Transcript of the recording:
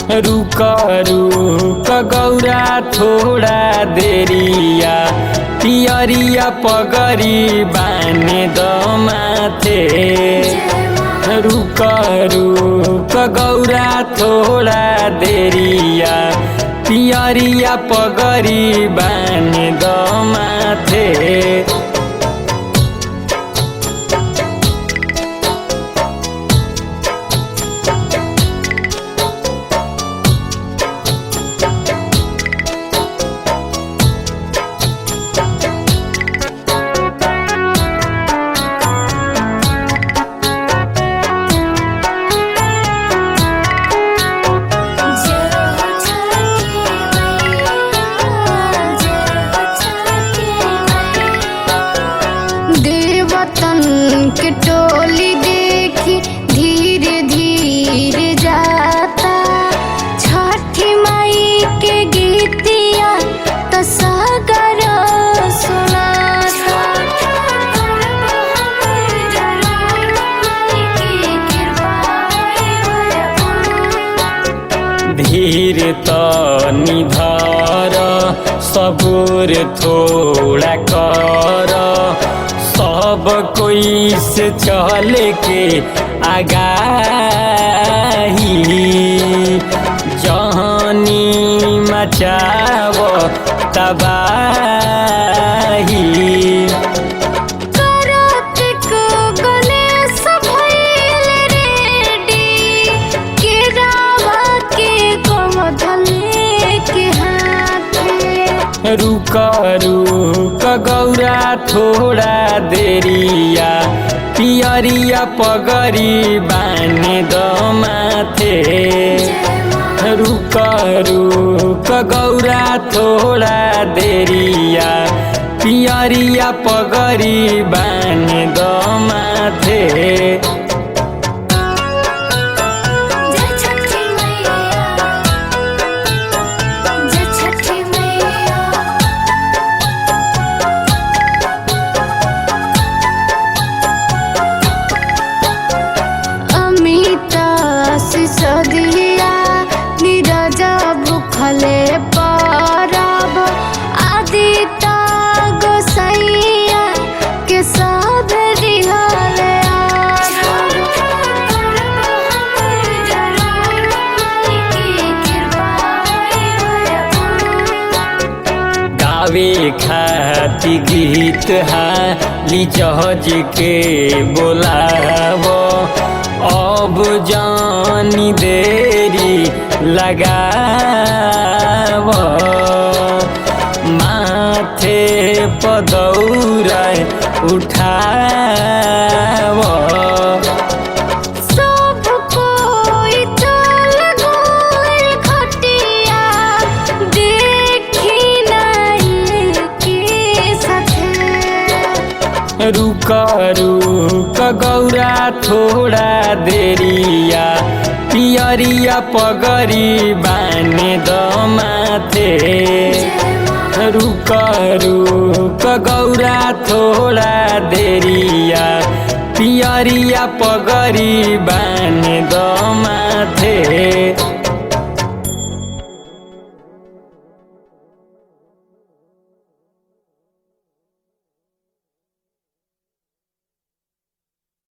रुक रुक गौरा थोड़ा देरिया पियरिया पगरी बाने द माथे। रुक रुक गौरा थोड़ा देरिया पियरिया पगरी बाने द माथे। के टोली देखी धीरे धीरे जाता, छठी माई के गीतिया तो सागर सुनाता। धीर तनी धर सबूर थोड़ा कर, सब कोई से चल के आगाही। जहानी मचाव तबाही। कार्तिक गणेश भइल रेडी, केरावा के गोधन के हाथे। रुक रुक गौरा थोड़ा देरिया पियरिया पगरी बाने द माथे। रुक रुक गौरा थोड़ा देरिया पियरिया पगरी बाने द माथे। सदिया नीरज भूखले परब, आदिता गोसैया के सब रिहले। गावे खाती गीत हाली जहाज के बोलाव, अब जानी देरी लगाव। माथे पदौरा उठाव। सब कोई चल गइल खटिया, देखी नहीं के साथे। रुक रुक गौरा थोड़ा देरिया पियरिया पगरी बाने द माथे। रुक रुक गौरा थोड़ा देरिया पियरिया पगरी बाने द माथे।